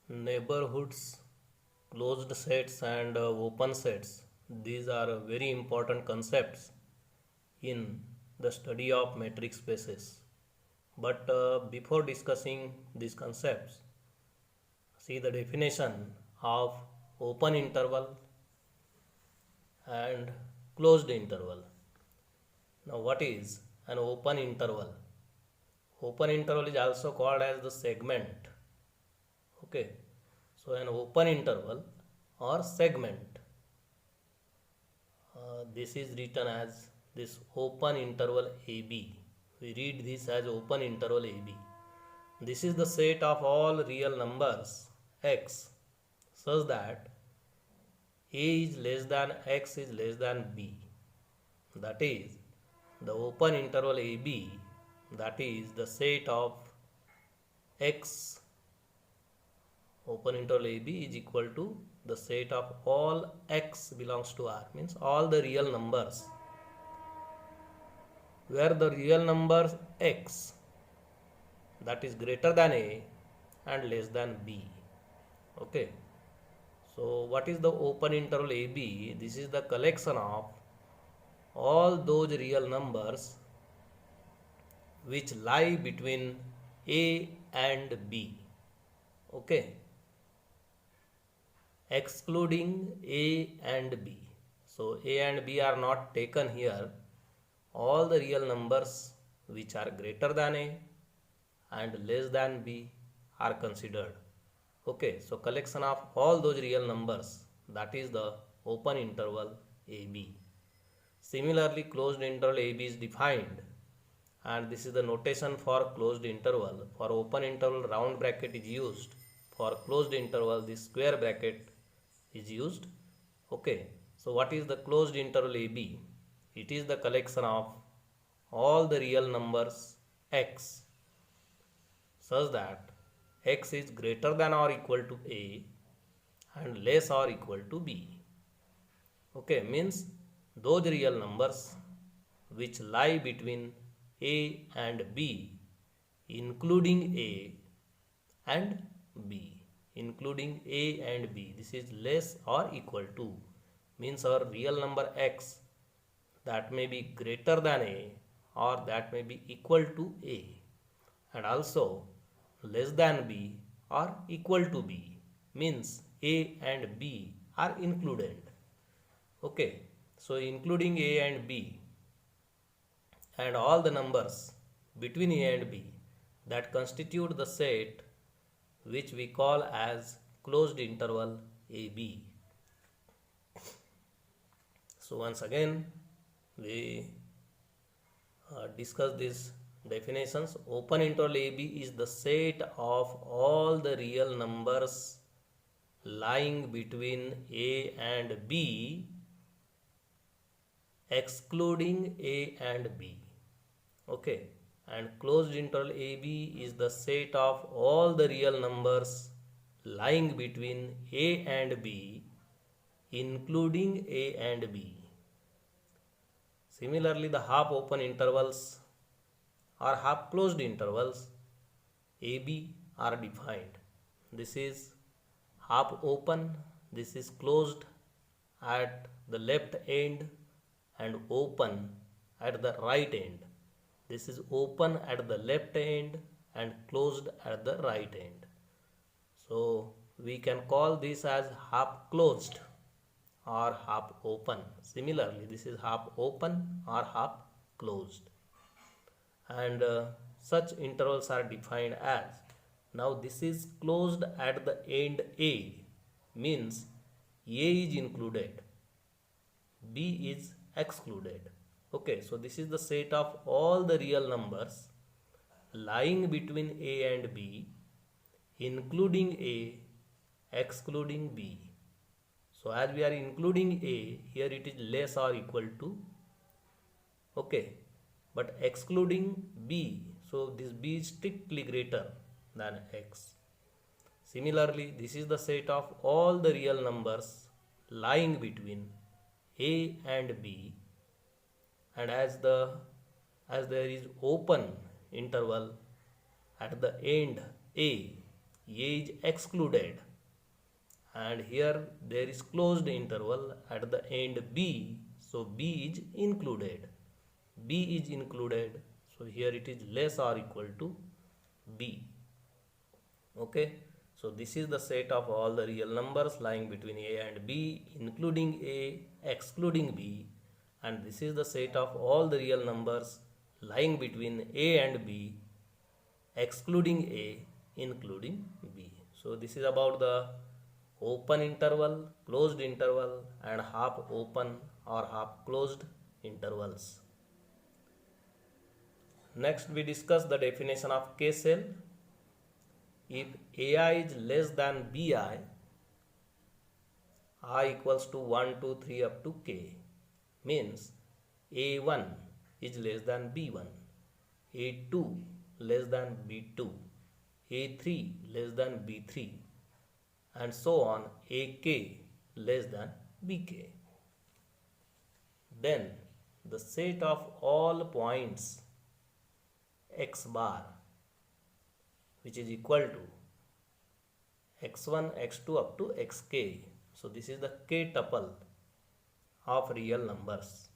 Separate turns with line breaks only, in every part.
Neighborhoods, closed sets, and open sets. These are very important concepts in the study of metric spaces. But before discussing these concepts, see the definition of open interval and closed interval. Now, what is an open interval? Open interval is also called as the segment. Okay, so an open interval or segment, this is written as this open interval AB. We read this as open interval AB. This is the set of all real numbers x such that a is less than x is less than b. That is the open interval AB, that is the set of x. Open interval AB is equal to the set of all x belongs to R, means all the real numbers, where the real number x, that is greater than a and less than b. Okay, so what is the open interval AB? This is the collection of all those real numbers which lie between a and b. Okay, excluding a and b. So a and b are not taken here. All the real numbers which are greater than a and less than b are considered. Okay, so collection of all those real numbers, that is the open interval AB. Similarly, closed interval AB is defined, and this is the notation for closed interval. For open interval, round bracket is used. For closed interval, this square bracket is used. Okay, so what is the closed interval AB? It is the collection of all the real numbers x such that x is greater than or equal to a and less or equal to b. Okay, means those real numbers which lie between a and b, including a and b, including a and b, this is less or equal to, means our real number x, that may be greater than a or that may be equal to a, and also less than b or equal to b, means a and b are included. Okay, so including a and b and all the numbers between a and b that constitute the set which we call as closed interval AB. So once again we discuss these definitions. Open interval AB is the set of all the real numbers lying between a and b, excluding a and b. Okay, and closed interval AB is the set of all the real numbers lying between a and b, including a and b. Similarly, the half open intervals or half closed intervals AB are defined. This is half open, this is closed at the left end and open at the right end. This is open at the left end and closed at the right end. So we can call this as half closed or half open. Similarly, this is half open or half closed. And such intervals are defined as, now this is closed at the end A, means A is included, B is excluded. Okay, so this is the set of all the real numbers lying between A and B, including A, excluding B. So as we are including A, here it is less or equal to, okay, but excluding B, so this B is strictly greater than X. Similarly, this is the set of all the real numbers lying between A and B, and as there is open interval at the end A, A is excluded, and here there is closed interval at the end B, so B is included. B is included, so here it is less or equal to B. Okay, so this is the set of all the real numbers lying between A and B, including A, excluding B, and this is the set of all the real numbers lying between A and B, excluding A, including B. So this is about the open interval, closed interval, and half open or half closed intervals. Next we discuss the definition of K-cell. If AI is less than BI, I equals to 1, 2, 3 up to K, means A1 is less than B1, A2 less than B2, A3 less than B3, and so on, AK less than BK. Then the set of all points x bar, which is equal to x1, x2 up to xk. So this is the k tuple of real numbers.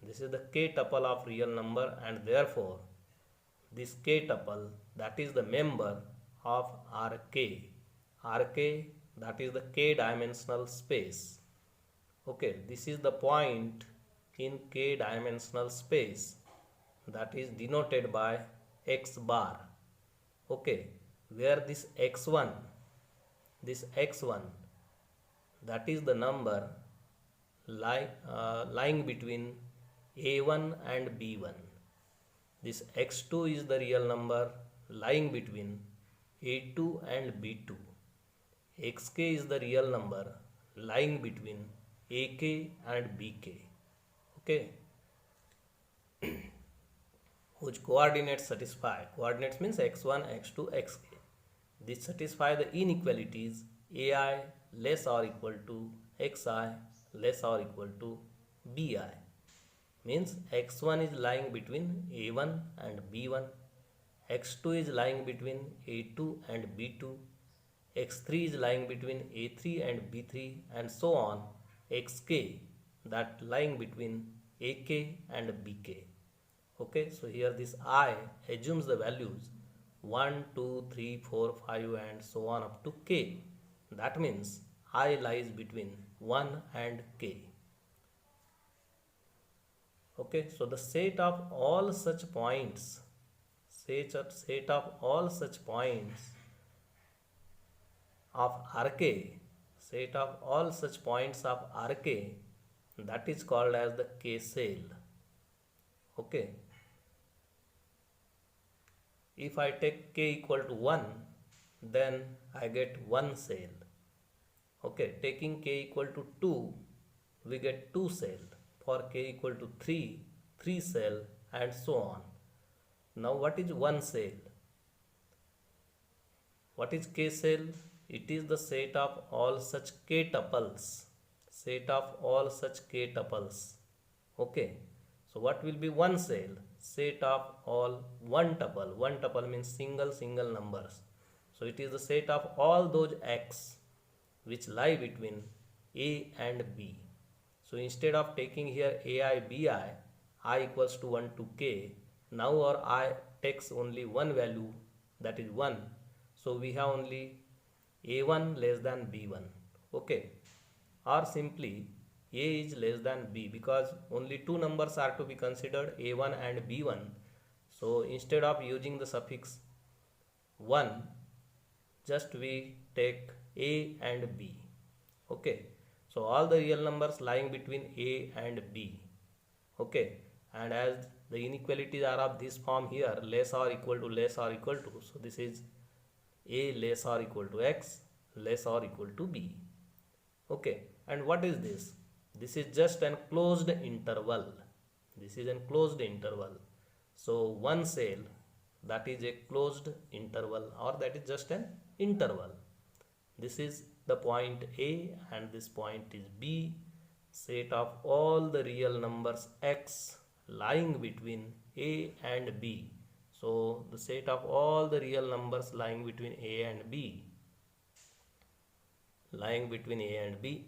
This is the k tuple of real number, and therefore this k tuple, that is the member of Rk. Rk, that is the k dimensional space. Okay, this is the point in k dimensional space that is denoted by x bar. Okay, where this x1, that is the number lying between A1 and B1. This x2 is the real number lying between A2 and B2. xk is the real number lying between AK and BK. Okay, whose coordinates satisfy. Coordinates means x1, x2, xk. This satisfy the inequalities AI less or equal to xi less or equal to bi. Means x1 is lying between A1 and B1, x2 is lying between A2 and B2, x3 is lying between A3 and B3, and so on, xk, that lying between AK and BK. Okay, so here this I assumes the values 1, 2, 3, 4, 5 and so on up to k. That means I lies between 1 and k. Okay, so the set of all such points, set of all such points of Rk, set of all such points of Rk, that is called as the K-cell. Okay, if I take k equal to 1, then I get 1 cell. Okay, taking k equal to 2, we get 2 cell. For k equal to 3, 3 cell, and so on. Now what is 1 cell? What is k cell? It is the set of all such k tuples. Set of all such k tuples. Okay, so what will be 1 cell? Set of all one tuple. One tuple means single numbers. So it is the set of all those x which lie between A and B. So instead of taking here AI, BI, I equals to 1 to k, now our I takes only one value, that is 1. So we have only A1 less than B1. Okay, or simply A is less than B, because only two numbers are to be considered, A1 and B1. So instead of using the suffix 1, just we take A and B. Okay, so all the real numbers lying between A and B. Okay, and as the inequalities are of this form here, less or equal to less or equal to, so this is A less or equal to X, less or equal to B. Okay, and what is this? This is just an closed interval. This is an closed interval. So one cell, that is a closed interval, or that is just an interval. This is the point A and this point is B. Set of all the real numbers x lying between A and B. So the set of all the real numbers lying between A and B,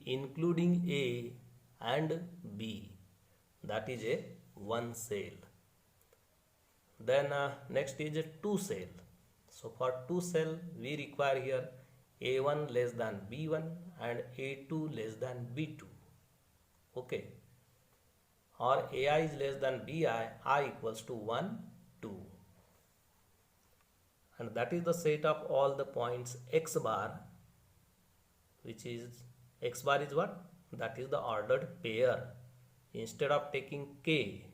including A and B, that is a one cell. Then next is a two cell. So for two cell we require here A1 less than B1 and A2 less than B2. Okay. Or AI is less than BI, I equals to 1, 2. And that is the set of all the points x bar, which is x bar is what? That is the ordered pair. Instead of taking k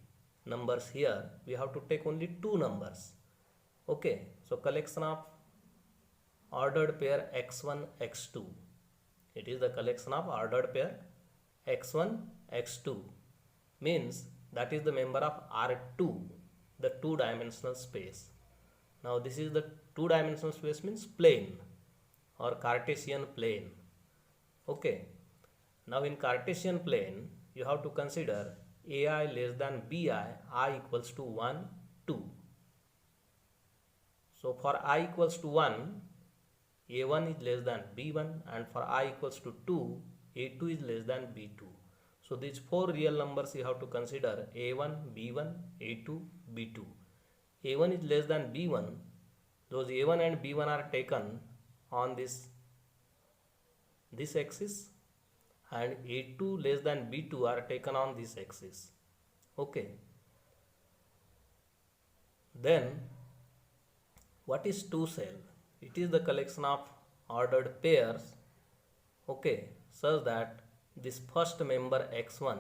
numbers here, we have to take only two numbers. Okay, so collection of ordered pair x1, x2. It is the collection of ordered pair x1, x2. Means that is the member of R2, the two-dimensional space. Now this is the two-dimensional space means plane or Cartesian plane. Okay. Now in Cartesian plane, you have to consider AI less than BI, I equals to 1, 2. So for I equals to 1, A1 is less than B1, and for I equals to 2, A2 is less than B2. So these four real numbers you have to consider A1, B1, A2, B2. A1 is less than B1. Those A1 and B1 are taken on this axis, and A2 less than B2 are taken on this axis. Okay. Then what is two cell? It is the collection of ordered pairs, okay, such that this first member x1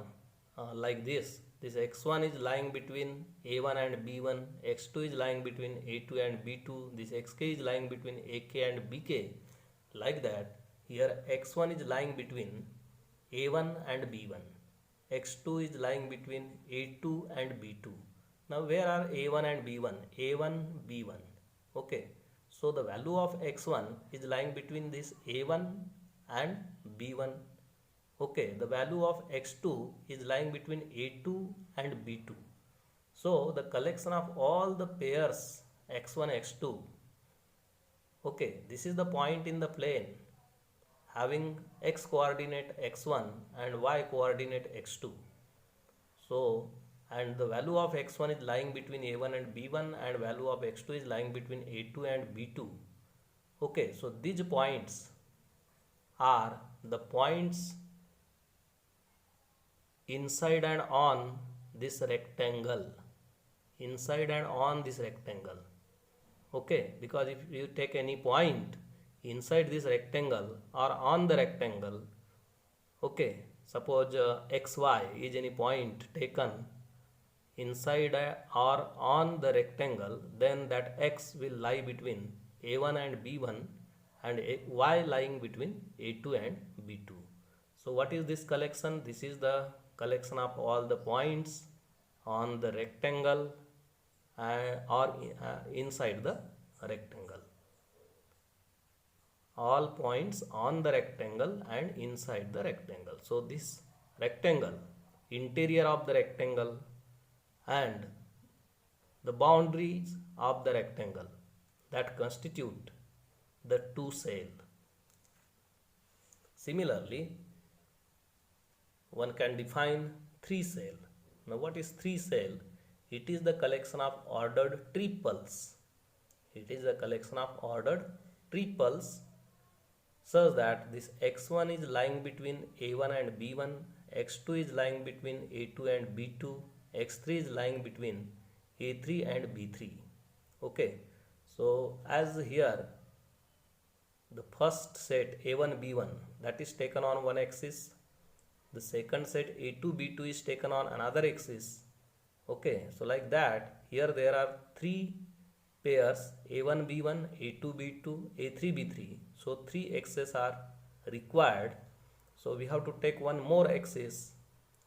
like this x1 is lying between a1 and b1, x2 is lying between a2 and b2, this xk is lying between ak and bk, like that. Here x1 is lying between a1 and b1, x2 is lying between a2 and b2. Now where are a1 and b1? A1, b1. Okay, so the value of x1 is lying between this a1 and b1. Okay, the value of x2 is lying between a2 and b2. So the collection of all the pairs x1, x2, okay, this is the point in the plane having x coordinate x1 and y coordinate x2. So, and the value of x1 is lying between a1 and b1, and value of x2 is lying between a2 and b2. Okay, so these points are the points inside and on this rectangle. Inside and on this rectangle. Okay, because if you take any point inside this rectangle or on the rectangle, okay, suppose xy is any point taken inside or on the rectangle, then that x will lie between a1 and b1 and y lying between a2 and b2. So what is this collection? This is the collection of all the points on the rectangle or inside the rectangle. All points on the rectangle and inside the rectangle. So this rectangle, interior of the rectangle and the boundaries of the rectangle, that constitute the two cell. Similarly, one can define three cell. Now what is three cell? It is the collection of ordered triples. It is a collection of ordered triples such that this x1 is lying between a1 and b1, x2 is lying between a2 and b2, x3 is lying between a3 and b3. Okay, so as here the first set a1 b1, that is taken on one axis, the second set a2 b2 is taken on another axis. Okay, so like that, here there are three pairs a1 b1, a2 b2, a3 b3. So three axes are required. So we have to take one more axis.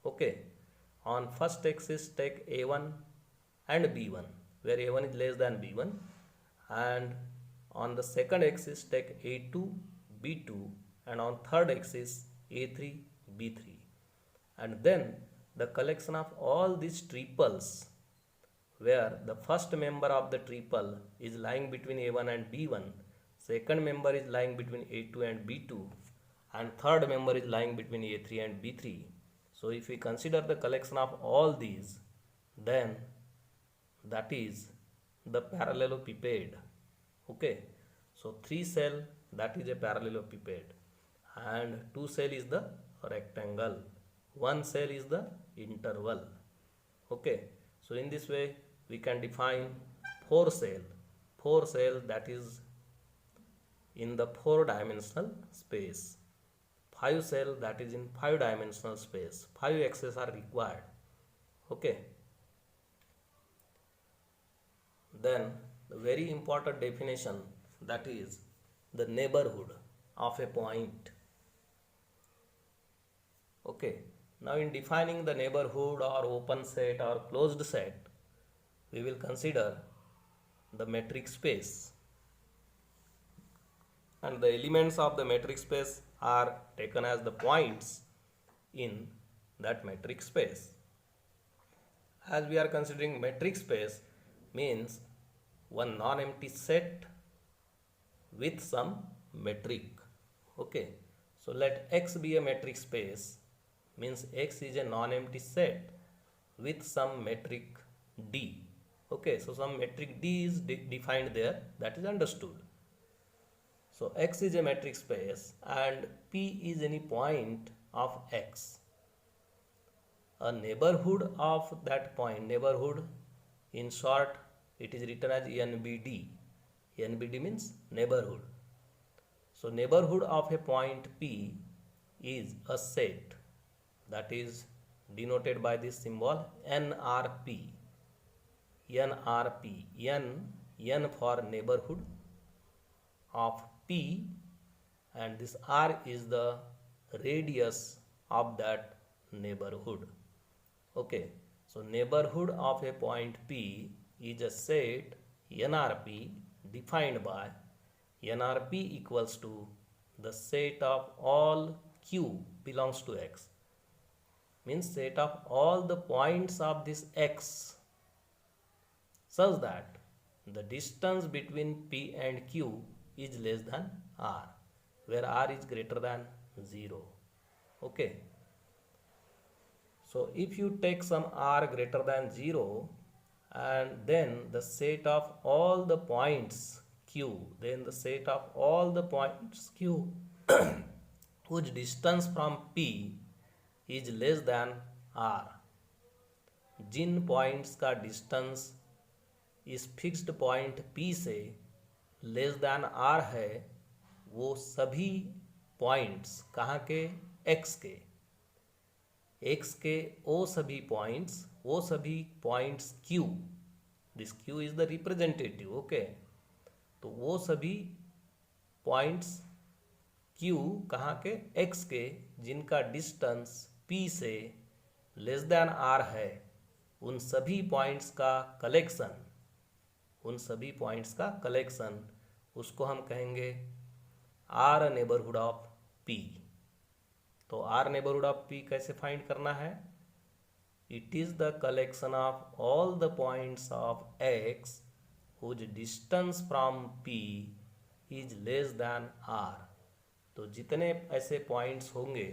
Okay, on first axis take a1 and b1, where a1 is less than b1, and on the second axis take a2 b2, and on third axis a3 b3. And then the collection of all these triples where the first member of the triple is lying between A1 and B1, second member is lying between A2 and B2, and third member is lying between A3 and B3. So if we consider the collection of all these, then that is the parallelepiped. Okay, so 3 cell, that is a parallelepiped, and 2 cell is the rectangle, 1 cell is the interval. Okay, so in this way we can define 4 cell that is in the 4-dimensional space, 5 cell that is in 5-dimensional space. 5 axes are required. Okay, then the very important definition, that is the neighborhood of a point. Okay, now in defining the neighborhood or open set or closed set, we will consider the metric space, and the elements of the metric space are taken as the points in that metric space. As we are considering metric space means one non-empty set with some metric. Okay, so let X be a metric space, means X is a non-empty set with some metric D. Okay, so some metric D is defined there, that is understood. So X is a metric space and P is any point of X. A neighborhood of that point, neighborhood in short it is written as NBD. NBD means neighborhood. So neighborhood of a point P is a set that is denoted by this symbol NRP. NRP. N for neighborhood of P, and this R is the radius of that neighborhood. Okay, so neighborhood of a point P is a set NRP defined by NRP equals to the set of all Q belongs to X, means set of all the points of this X such that the distance between P and Q is less than R, where R is greater than 0. Okay, so if you take some R greater than 0 and then the set of all the points Q, then the set of all the points Q whose distance from P is less than R, जिन points का distance इस fixed point P से less than R है, वो सभी points कहाँ के, X के, X के वो सभी points Q, this Q is the representative. Okay, तो वो सभी पॉइंट्स Q कहाँ के, X के, जिनका डिस्टेंस P से लेस दैन R है, उन सभी पॉइंट्स का कलेक्शन, उसको हम कहेंगे R नेबरहुड ऑफ P. तो R नेबरहुड ऑफ P कैसे फाइंड करना है? It is the collection of all the points of X whose distance from P is less than R. तो जितने ऐसे पॉइंट्स होंगे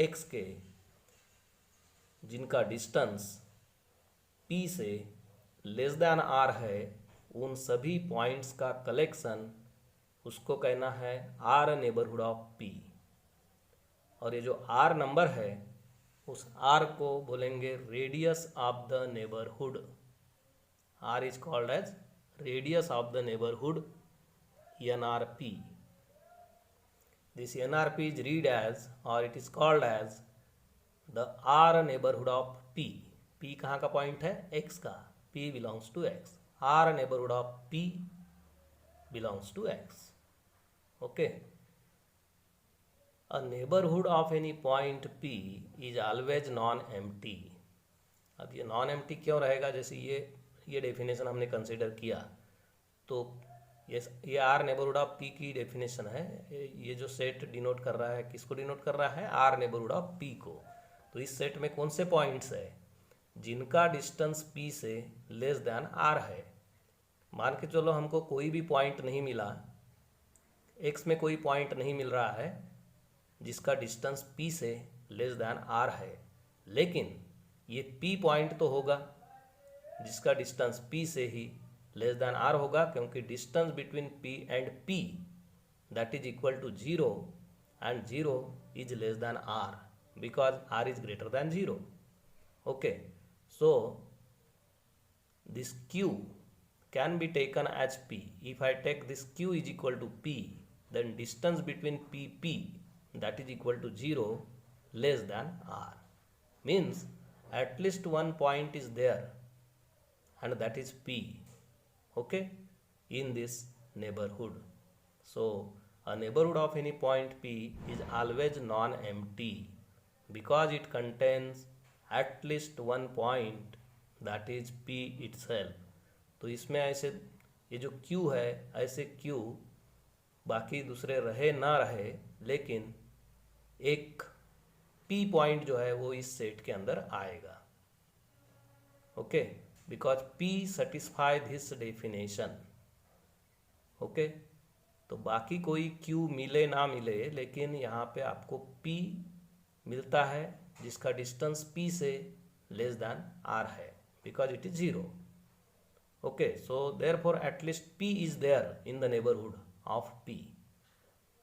X के जिनका डिस्टेंस P से लेस दैन R है, उन सभी पॉइंट्स का कलेक्शन, उसको कहना है R नेबरहुड ऑफ P. और ये जो R नंबर है, उस R को बोलेंगे radius of the neighbourhood. R is called as radius of the neighbourhood, NRP. This NRP is read as, or it is called as the R neighborhood of P. P कहाँ का point है? X का. P belongs to X. R neighborhood of P belongs to X. Okay. A neighborhood of any point P is always non-empty. अब ये non-empty क्यों रहेगा? जैसे ये डेफिनेशन हमने कंसिडर किया, तो ये आर नेबरहुड ऑफ P की डेफिनेशन है. ये जो सेट डिनोट कर रहा है, किसको डिनोट कर रहा है? आर नेबरहुड ऑफ P को. तो इस सेट में कौन से पॉइंट्स है? जिनका डिस्टेंस P से लेस देन R है। मान के चलो हमको कोई भी पॉइंट नहीं मिला, x में कोई पॉइंट नहीं मिल रहा है जिसका डिस्टेंस P से लेस देन R है, लेकिन ये P पॉइंट तो होगा जिसका डिस्टेंस P से ही लेस देन R होगा, क्योंकि distance between P and P that is equal to 0 and 0 is less than R because R is greater than 0. Okay, so this Q can be taken as P. If I take this Q is equal to P, then distance between P that is equal to 0 less than R, means at least one point is there and that is P, okay, in this neighborhood. So a neighborhood of any point P is always non-empty because it contains at least one point that is P itself. तो इसमें ऐसे ये जो Q है, ऐसे Q बाकी दूसरे रहे ना रहे, लेकिन एक P पॉइंट जो है वो इस सेट के अंदर आएगा, okay, because P satisfy this definition, okay. तो बाकी कोई Q मिले ना मिले, लेकिन यहाँ पे आपको P मिलता है जिसका डिस्टेंस P से लेस देन R है, because it is 0, okay. So therefore at least P is there in the neighbourhood ऑफ P।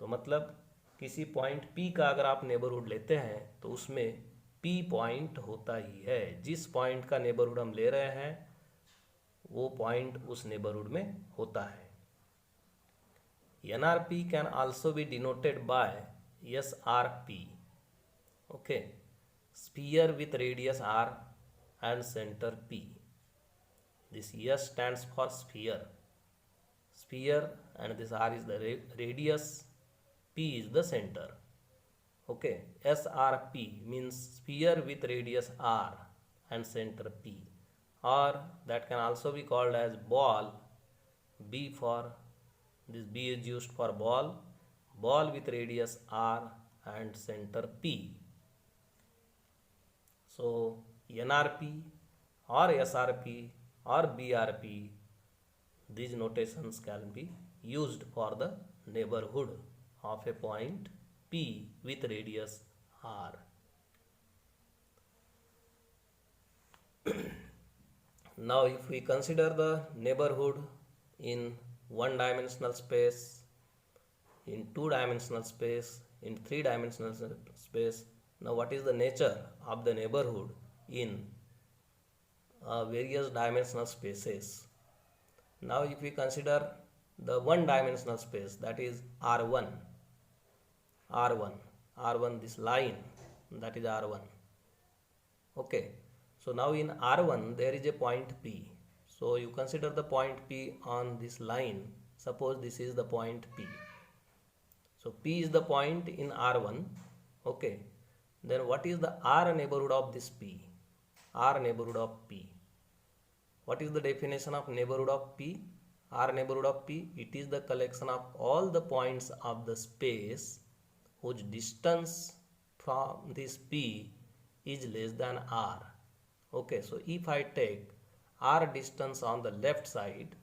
तो मतलब किसी पॉइंट P का अगर आप नेबरहुड लेते हैं तो उसमें P पॉइंट होता ही है। जिस पॉइंट का नेबरहुड हम ले रहे हैं वो पॉइंट उस नेबरहुड में होता है। NRP can also be denoted by SRP, okay, sphere with radius R and center P. This S stands for sphere, and this R is the radius, P is the center, okay. SRP means sphere with radius R and center P, or that can also be called as ball. This B is used for ball with radius R and center P. So NRP or SRP or BRP, these notations can be used for the neighborhood of a point P with radius R. Now if we consider the neighborhood in one-dimensional space, in two-dimensional space, in three-dimensional space, now what is the nature of the neighborhood in various dimensional spaces? Now if we consider the one-dimensional space, that is R1, this line, that is R1, okay. So now in R1 there is a point P. So you consider the point P on this line. Suppose this is the point P. So P is the point in R1, okay. Then what is the R neighborhood of this P? R neighborhood of P. What is the definition of neighborhood of P? R neighborhood of P, it is the collection of all the points of the space whose distance from this P is less than R. Okay, so if I take R distance on the left side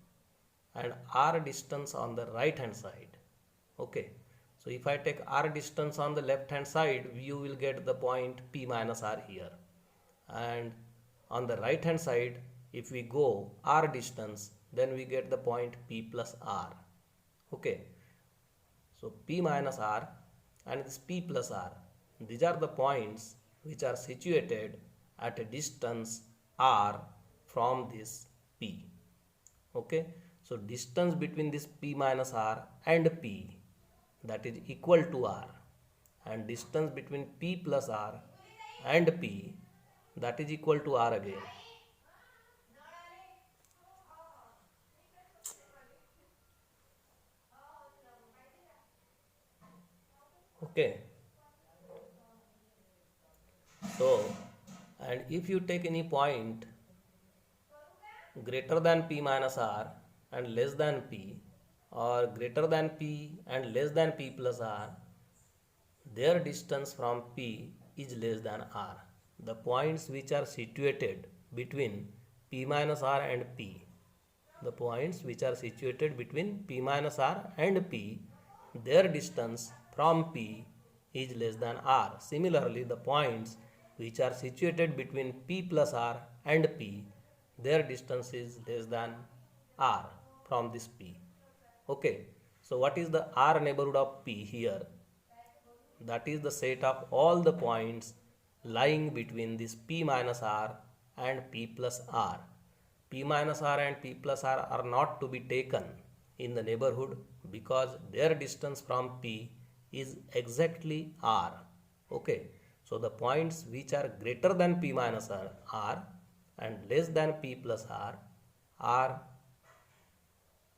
and R distance on the right hand side, okay. So if I take R distance on the left hand side, you will get the point P minus R here, and on the right hand side if we go R distance, then we get the point P plus R, okay. So P minus R and this P plus R, these are the points which are situated at a distance R from this P, okay. So distance between this P minus R and P, that is equal to R, and distance between P plus R and P, that is equal to R again. Okay. So, and if you take any point greater than P minus R and less than P, or greater than P and less than P plus R, their distance from P is less than R. The points which are situated between P minus R and P. The points which are situated between P minus R and P, their distance from P is less than R. Similarly, the points which are situated between P plus R and P, their distance is less than R from this P. Okay, so what is the R neighborhood of P here? That is the set of all the points lying between this P minus R and P plus R. P minus R and P plus R are not to be taken in the neighborhood because their distance from P is exactly R. Okay, so the points which are greater than P minus R and less than P plus R are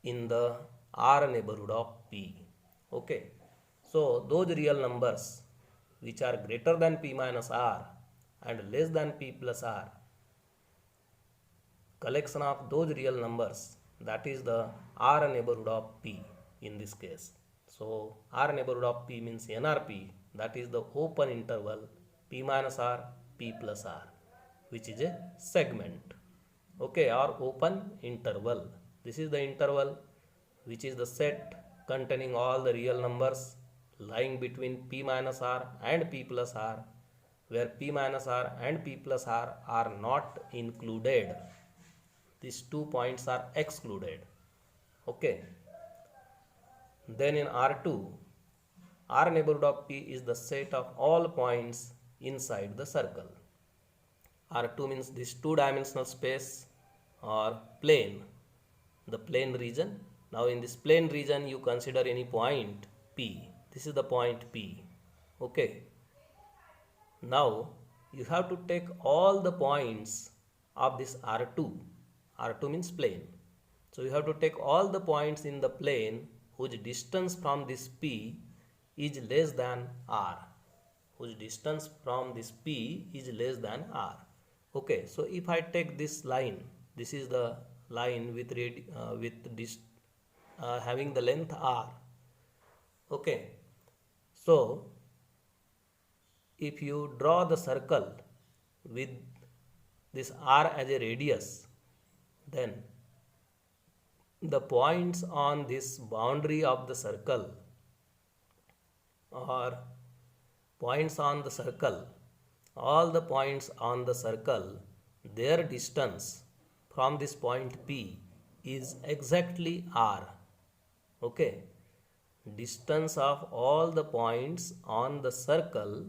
in the R neighborhood of P. Okay, so those real numbers which are greater than P minus R and less than P plus R, collection of those real numbers, that is the R neighborhood of P in this case. So R neighborhood of P means NRP, that is the open interval P minus R, P plus R, which is a segment. Okay, or open interval. This is the interval which is the set containing all the real numbers lying between P minus R and P plus R, where P minus R and P plus R are not included. These 2 points are excluded. Okay. Then in R2, R neighborhood of P is the set of all points inside the circle. R2 means this 2-dimensional space or plane, the plane region. Now in this plane region you consider any point P. This is the point P. Okay. Now you have to take all the points of this R2. R2 means plane. So you have to take all the points in the plane whose distance from this P is less than R. Whose distance from this P is less than R. Okay, so if I take this line, this is the line with having the length R. Okay, so if you draw the circle with this R as a radius, then the points on this boundary of the circle or points on the circle, all the points on the circle, their distance from this point P is exactly R. Okay, distance of all the points on the circle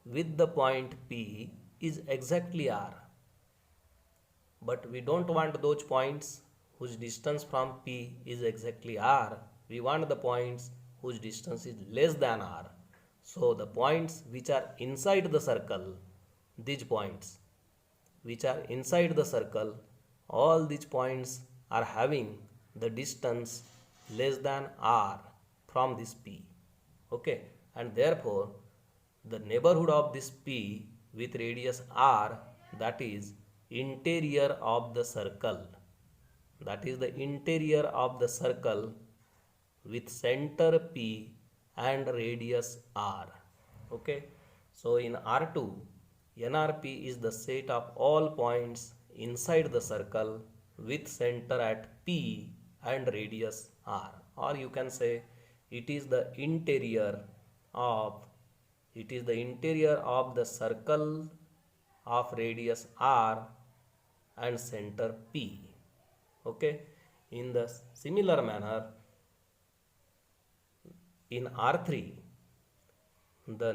with the point P is exactly R. But we don't want those points whose distance from P is exactly R. We want the points whose distance is less than R. So the points which are inside the circle, these points which are inside the circle, all these points are having the distance less than R from this P. Okay, and therefore the neighborhood of this P with radius R, that is interior of the circle, that is the interior of the circle with center P and radius R. Okay, so in R2, NRP is the set of all points inside the circle with center at P and radius R, or you can say it is the interior of the circle of radius R and center P. Okay, in the similar manner in R3, the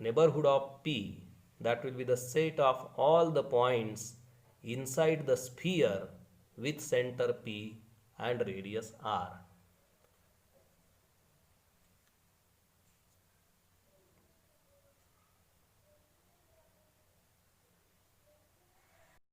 neighborhood of P, that will be the set of all the points inside the sphere with center P and radius R.